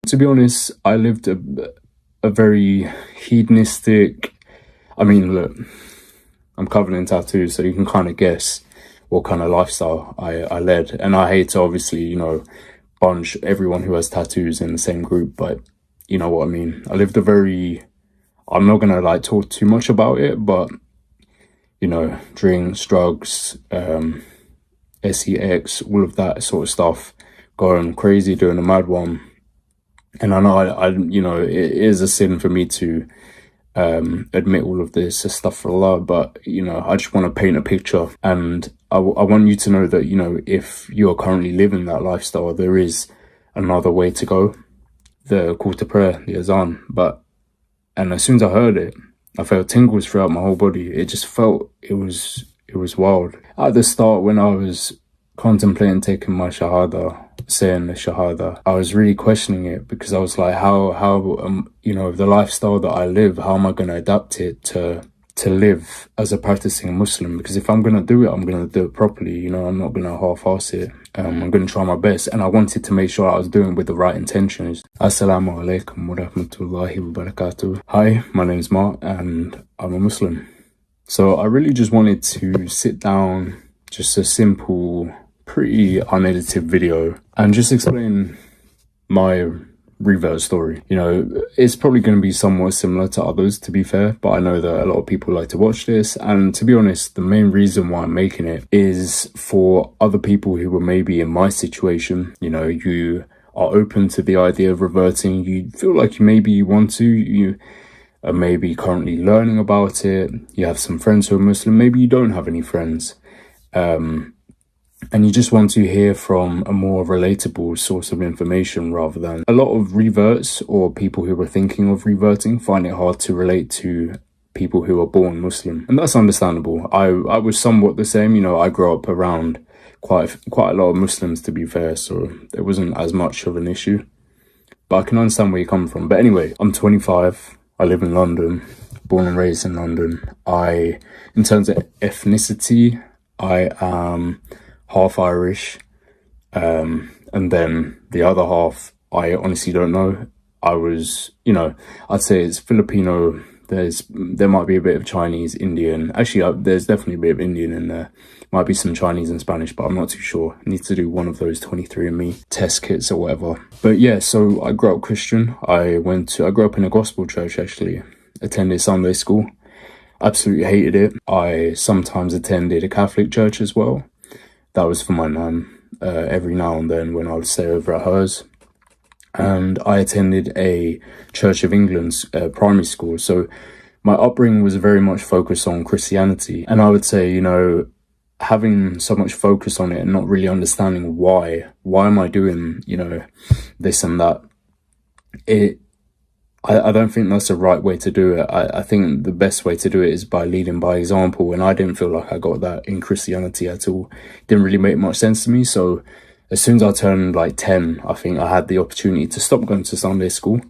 to be honest, I lived a very hedonistic, I mean, look, I'm covered in tattoos, so you can kind of guess what kind of lifestyle I led. And I hate to obviously, you know, bunch everyone who has tattoos in the same group, but you know what I mean. I lived a very, I'm not gonna like talk too much about it, but you know, drinks, drugs, sex, all of that sort of stuff, going crazy, doing a mad one. And I know I you know, it is a sin for me to admit all of this stuff for Allah, but you know, I just want to paint a picture, and I want you to know that, you know, if you're currently living that lifestyle, there is another way to go, the call to prayer, the adhan. And as soon as I heard it, I felt tingles throughout my whole body. It just felt, it was wild. At the start, when I was contemplating taking my Shahada, saying the Shahada, I was really questioning it, because I was like, how you know, the lifestyle that I live, how am I going to adapt it to live as a practicing Muslim? Because if I'm going to do it, I'm going to do it properly, you know, I'm not going to half-ass it. I'm going to try my best, and I wanted to make sure I was doing it with the right intentions. Assalamu alaikum wa rahmatullahi wa barakatuh. Hi, my name is Mark, and I'm a Muslim. So I really just wanted to sit down, just a simple, pretty unedited video, and just explain my Revert story. You know, it's probably going to be somewhat similar to others, to be fair, but I know that a lot of people like to watch this, and to be honest, the main reason why I'm making it is for other people who were maybe in my situation. You know, you are open to the idea of reverting, you feel like maybe you want to, you are maybe currently learning about it, you have some friends who are Muslim, maybe you don't have any friends, and you just want to hear from a more relatable source of information, rather than a lot of reverts, or people who were thinking of reverting find it hard to relate to people who are born Muslim, and that's understandable. I was somewhat the same. You know, I grew up around quite a lot of Muslims, to be fair, so it wasn't as much of an issue, but I can understand where you come from. But anyway, I'm 25, I live in London, born and raised in London. In terms of ethnicity, I am half Irish, and then the other half, I honestly don't know. I was, you know, I'd say it's Filipino, there might be a bit of Chinese, Indian, actually there's definitely a bit of Indian in there, might be some Chinese and Spanish, but I'm not too sure. I need to do one of those 23andMe test kits or whatever. But yeah, so I grew up Christian. I grew up in a gospel church, actually, attended Sunday school, absolutely hated it. I sometimes attended a Catholic church as well. That was for my nan, every now and then when I would stay over at hers. And I attended a Church of England's primary school. So my upbringing was very much focused on Christianity. And I would say, you know, having so much focus on it and not really understanding why am I doing, you know, this and that, I don't think that's the right way to do it. I think the best way to do it is by leading by example, and I didn't feel like I got that in Christianity at all. It didn't really make much sense to me. So as soon as I turned like 10, I think I had the opportunity to stop going to Sunday school,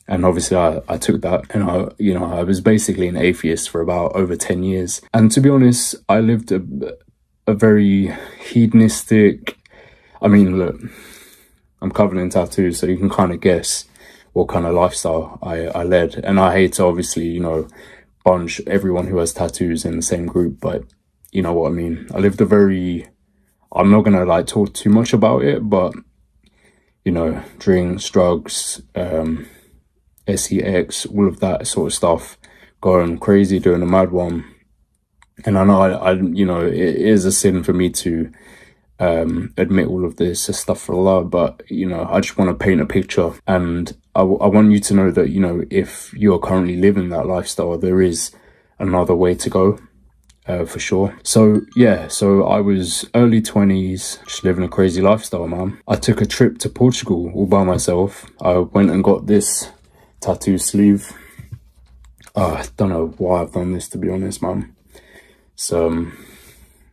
and obviously I took that, and I was basically an atheist for about over 10 years. And to be honest, I lived a very hedonistic, I mean, look, I'm covered in tattoos, so you can kind of guess what kind of lifestyle I led. And I hate to obviously, you know, bunch everyone who has tattoos in the same group, but you know what I mean. I lived a very, I'm not gonna like talk too much about it, but you know, drinks, drugs, sex, all of that sort of stuff, going crazy, doing a mad one. And I know I you know, it is a sin for me to admit all of this stuff for Allah, but you know, I just want to paint a picture, and I want you to know that, you know, if you're currently living that lifestyle, there is another way to go, for sure. So yeah, so I was early 20s, just living a crazy lifestyle, man. I took a trip to Portugal all by myself. I went and got this tattoo sleeve. I don't know why I've done this, to be honest, man. So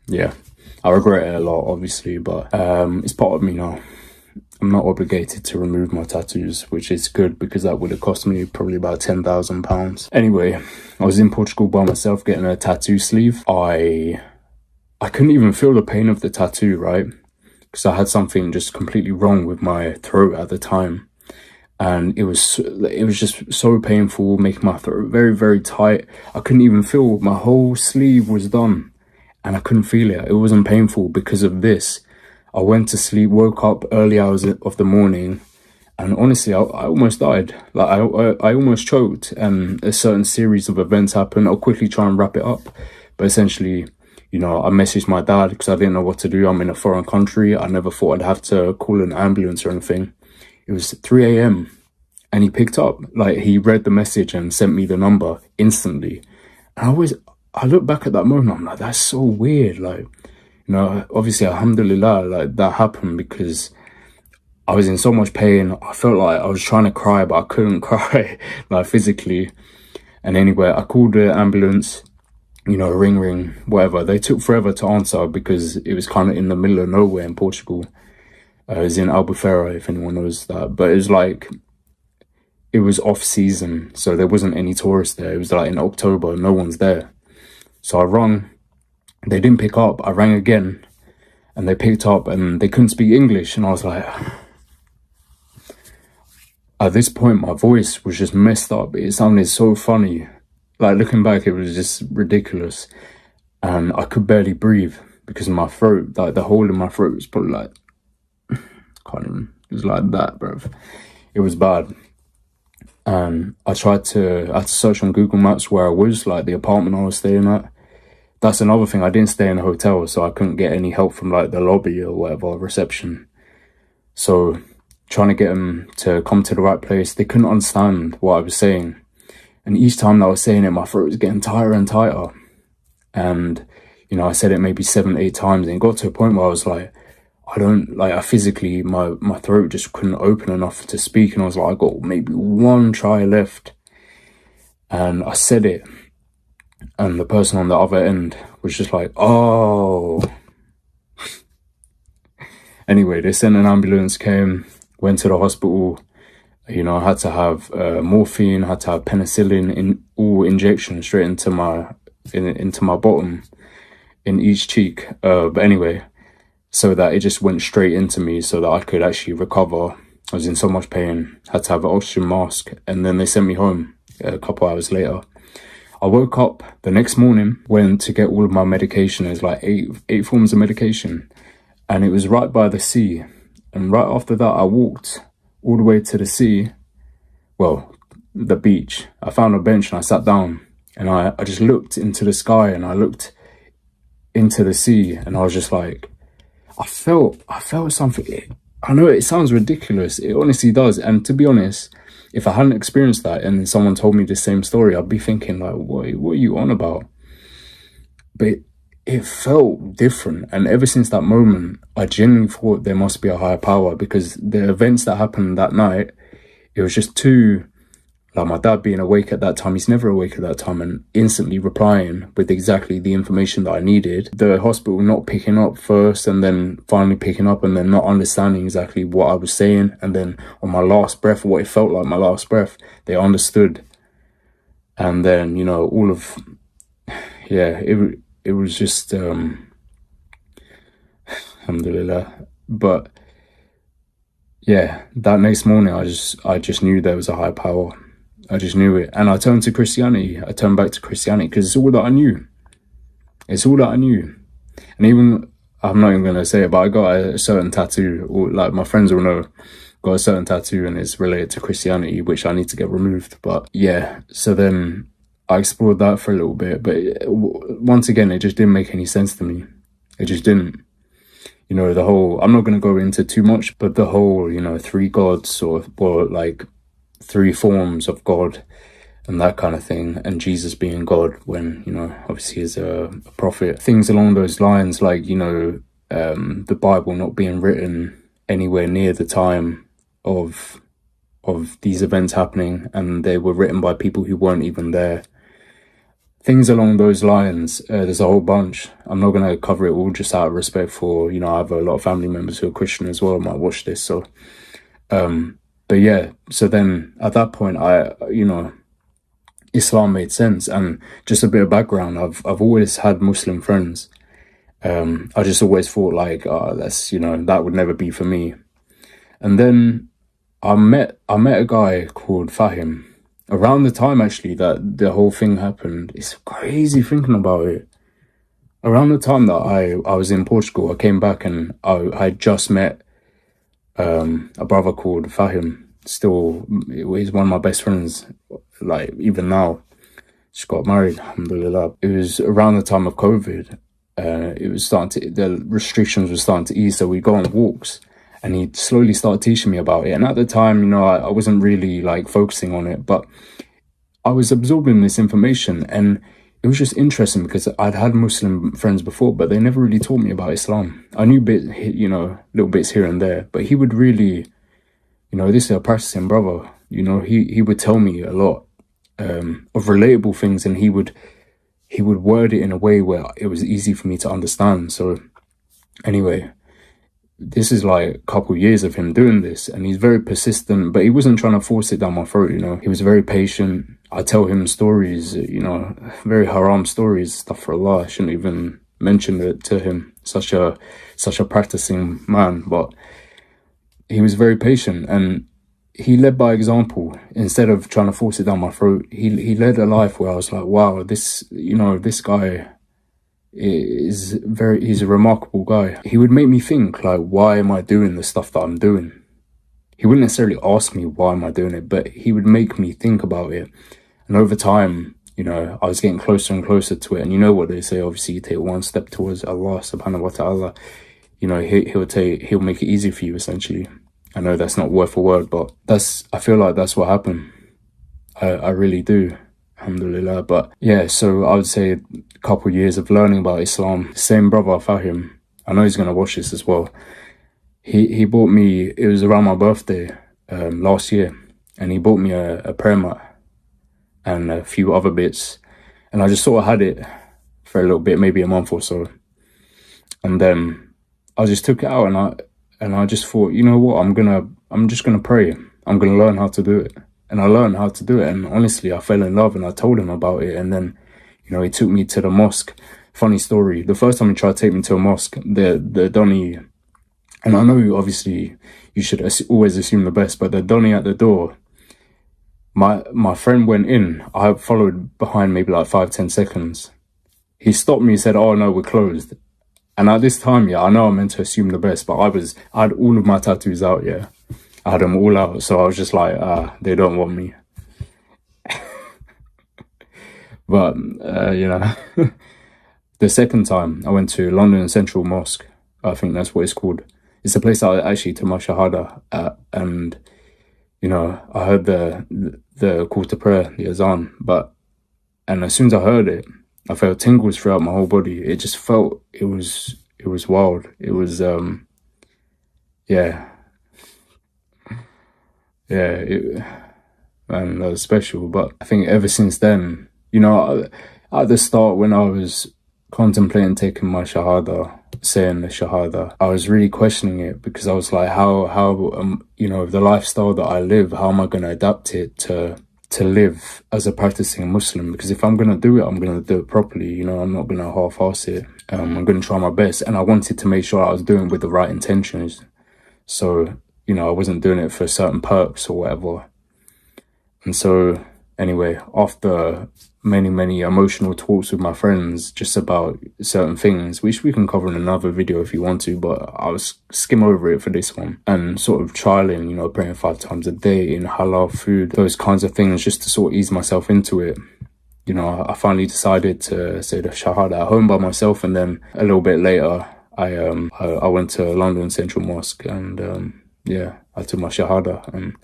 yeah, I regret it a lot, obviously, but it's part of me now. I'm not obligated to remove my tattoos, which is good, because that would have cost me probably about £10,000. Anyway, I was in Portugal by myself getting a tattoo sleeve. I couldn't even feel the pain of the tattoo, right? Because I had something just completely wrong with my throat at the time. and it was just so painful, making my throat very, very tight. I couldn't even feel, my whole sleeve was done and I couldn't feel it. It wasn't painful because of this. I went to sleep, woke up early hours of the morning, and honestly, I almost died. Like I almost choked, and a certain series of events happened. I'll quickly try and wrap it up, but essentially, you know, I messaged my dad because I didn't know what to do. I'm in a foreign country. I never thought I'd have to call an ambulance or anything. It was 3 a.m. and he picked up. Like, he read the message and sent me the number instantly. And I look back at that moment, I'm like, that's so weird. Like, you know, obviously, alhamdulillah, like, that happened because I was in so much pain. I felt like I was trying to cry, but I couldn't cry, like, physically. And anyway, I called the ambulance, you know, ring, whatever. They took forever to answer because it was kind of in the middle of nowhere in Portugal. It was in Albufeira, if anyone knows that. But it was like, it was off season, so there wasn't any tourists there. It was like in October, no one's there. So I rang, they didn't pick up. I rang again, and they picked up, and they couldn't speak English. And I was like, at this point, my voice was just messed up. It sounded so funny. Like, looking back, it was just ridiculous. And I could barely breathe because of my throat. Like, the hole in my throat was probably like, can't even, it was like that, bruv. It was bad. And I had to search on Google Maps where I was, like the apartment I was staying at. That's another thing. I didn't stay in a hotel, so I couldn't get any help from like the lobby or whatever, reception. So trying to get them to come to the right place, they couldn't understand what I was saying. And each time that I was saying it, my throat was getting tighter and tighter. And, you know, I said it maybe 7, 8 times, and it got to a point where I was like, I physically, my throat just couldn't open enough to speak. And I was like, I got maybe one try left. And I said it. And the person on the other end was just like, oh. Anyway, they sent an ambulance, came, went to the hospital. You know, I had to have morphine, had to have penicillin, all injections straight into my bottom, in each cheek. But anyway, so that it just went straight into me so that I could actually recover. I was in so much pain, had to have an oxygen mask, and then they sent me home a couple hours later. I woke up the next morning, went to get all of my medication. There's like eight forms of medication, and it was right by the sea. And right after that, I walked all the way to the sea, well, the beach. I found a bench and I sat down, and I just looked into the sky, and I looked into the sea, and I was just like, I felt something. I know it sounds ridiculous. It honestly does. And to be honest, if I hadn't experienced that and someone told me the same story, I'd be thinking like, what are you on about? But it felt different. And ever since that moment, I genuinely thought there must be a higher power, because the events that happened that night, it was just too, like, my dad being awake at that time, he's never awake at that time, and instantly replying with exactly the information that I needed. The hospital not picking up first, and then finally picking up, and then not understanding exactly what I was saying. And then on my last breath, what it felt like my last breath, they understood. And then, you know, all of, yeah, it was just, alhamdulillah. But yeah, that next morning, I just knew there was a higher power. I just knew it. And I turned to Christianity. I turned back to Christianity because it's all that I knew. It's all that I knew. And even, I'm not even going to say it, but I got a certain tattoo, or like my friends will know, got a certain tattoo, and it's related to Christianity, which I need to get removed. But yeah, so then I explored that for a little bit. But once again, it just didn't make any sense to me. It just didn't. You know, the whole, I'm not going to go into too much, but the whole, you know, 3 gods or like 3 forms of God and that kind of thing, and Jesus being God when, you know, obviously is a prophet, things along those lines, like, you know, the Bible not being written anywhere near the time of these events happening, and they were written by people who weren't even there. Things along those lines, there's a whole bunch. I'm not going to cover it all just out of respect for, you know, I have a lot of family members who are Christian as well, might watch this, so but yeah, so then at that point, you know, Islam made sense. And just a bit of background, I've always had Muslim friends. I just always thought like, that's, you know, that would never be for me. And then I met a guy called Fahim around the time actually that the whole thing happened. It's crazy thinking about it. Around the time that I was in Portugal, I came back and I just met a brother called Fahim. Still, he's one of my best friends. Like even now, just got married. Alhamdulillah. It was around the time of COVID. It was the restrictions were starting to ease, so we go on walks. And he slowly started teaching me about it. And at the time, you know, I wasn't really like focusing on it, but I was absorbing this information. And it was just interesting because I'd had Muslim friends before, but they never really taught me about Islam. I knew little bits here and there, but he would really, you know, this is a practicing brother. You know, he would tell me a lot of relatable things, and he would word it in a way where it was easy for me to understand. So anyway, this is like a couple of years of him doing this, and he's very persistent, but he wasn't trying to force it down my throat, you know. He was very patient. I tell him stories, you know, very haram stories, stuff for Allah. I shouldn't even mention it to him. Such a practicing man, but he was very patient, and he led by example. Instead of trying to force it down my throat, he led a life where I was like, wow, this guy he's a remarkable guy. He would make me think, like, why am I doing the stuff that I'm doing? He wouldn't necessarily ask me why am I doing it, but he would make me think about it. And over time, you know, I was getting closer and closer to it. And you know what they say, obviously, you take one step towards Allah subhanahu wa ta'ala, you know, he'll make it easy for you, essentially. I know that's not word for word, but I feel like that's what happened. I really do. Alhamdulillah. But yeah, so I would say a couple of years of learning about Islam. Same brother, Fahim, I know he's going to watch this as well. He bought me, it was around my birthday last year, and he bought me a prayer mat and a few other bits. And I just sort of had it for a little bit, maybe a month or so. And then I just took it out, and I just thought, you know what, I'm just gonna pray. I'm gonna learn how to do it. And I learned how to do it, and honestly, I fell in love, and I told him about it. And then, you know, he took me to the mosque. Funny story, the first time he tried to take me to a mosque, the Donny, and I know obviously you should always assume the best, but the Donny at the door, my friend went in, I followed behind maybe like 5-10 seconds. He stopped me, said, oh no, we're closed. And at this time, yeah, I know I'm meant to assume the best, but I had all of my tattoos out, yeah. I had them all out, so I was just like, they don't want me. But, you know, the second time I went to London Central Mosque, I think that's what it's called. It's a place I actually took my Shahada at, and, you know, I heard the call to prayer, the adhan, and as soon as I heard it, I felt tingles throughout my whole body. It just felt, it was wild. It was, yeah, man, that was special. But I think ever since then, you know, at the start when I was contemplating taking my Shahada, saying the Shahada, I was really questioning it, because I was like, how you know, the lifestyle that I live, how am I going to adapt it to live as a practicing Muslim? Because if I'm going to do it, I'm going to do it properly, you know, I'm not going to half-ass it. I'm going to try my best, and I wanted to make sure I was doing it with the right intentions. So, you know, I wasn't doing it for certain perks or whatever. And so, anyway, after many emotional talks with my friends just about certain things, which we can cover in another video if you want to, but I was skim over it for this one, and sort of trialing, you know, praying 5 times a day in halal food, those kinds of things, just to sort of ease myself into it. You know, I finally decided to say the Shahada at home by myself, and then a little bit later I went to London Central Mosque, and yeah, I took my Shahada, and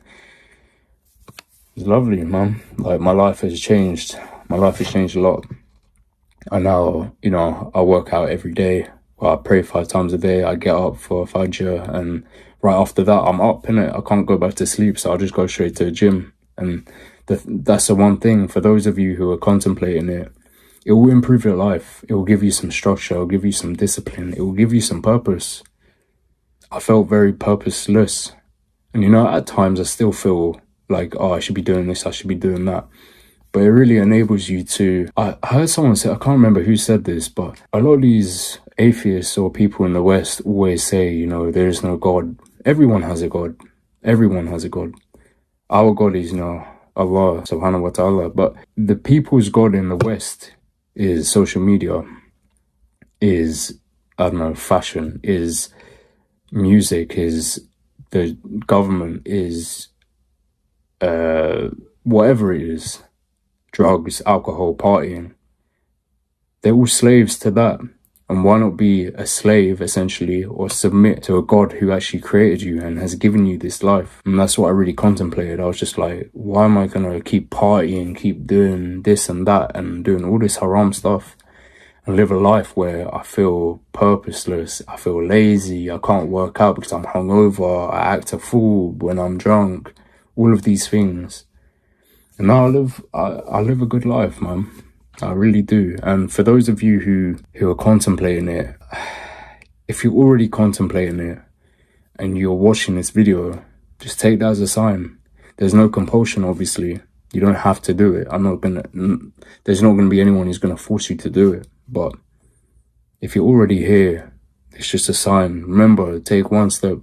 it's lovely, man. Like, my life has changed. My life has changed a lot. I now, you know, I work out every day. Well, I pray 5 times a day. I get up for Fajr, and right after that, I'm up, innit? I can't go back to sleep, so I'll just go straight to the gym. And that's the one thing, for those of you who are contemplating it, it will improve your life. It will give you some structure. It will give you some discipline. It will give you some purpose. I felt very purposeless. And, you know, at times I still feel like, oh, I should be doing this, I should be doing that. But it really enables you to, I heard someone say, I can't remember who said this, but a lot of these atheists or people in the West always say, you know, there is no God. Everyone has a God. Everyone has a God. Our God is, Allah subhanahu wa ta'ala. But the people's God in the West is social media, is, I don't know, fashion, is music, is the government, is whatever it is, drugs, alcohol, partying. They're all slaves to that. And why not be a slave, essentially, or submit to a God who actually created you and has given you this life? And that's what I really contemplated. I was just like, why am I going to keep partying, keep doing this and that, and doing all this haram stuff, and live a life where I feel purposeless, I feel lazy, I can't work out because I'm hungover, I act a fool when I'm drunk, all of these things. And now I live a good life, man. I really do. And for those of you who are contemplating it, if you're already contemplating it and you're watching this video, just take that as a sign. There's no compulsion, obviously. You don't have to do it. There's not gonna be anyone who's gonna force you to do it. But if you're already here, it's just a sign. Remember, take one step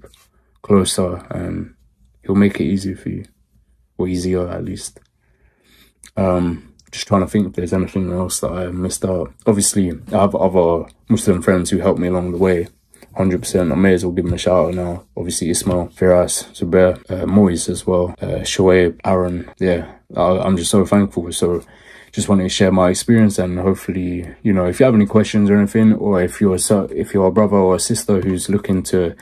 closer and he'll make it easier for you. Or easier, at least. Just trying to think if there's anything else that I missed out. Obviously, I have other Muslim friends who helped me along the way. 100%. I may as well give them a shout out now. Obviously, Ismail, Firas, Zubair, Moise as well, Shoaib, Aaron. Yeah, I'm just so thankful. So just wanted to share my experience, and hopefully, if you have any questions or anything, or if you're a brother or a sister who's looking to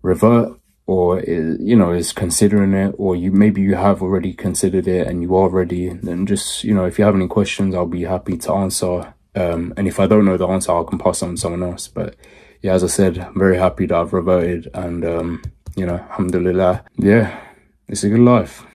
revert, or is considering it, or maybe you have already considered it and you are ready, then just, if you have any questions, I'll be happy to answer. And if I don't know the answer, I can pass on to someone else. But yeah, as I said, I'm very happy that I've reverted, and alhamdulillah, yeah, it's a good life.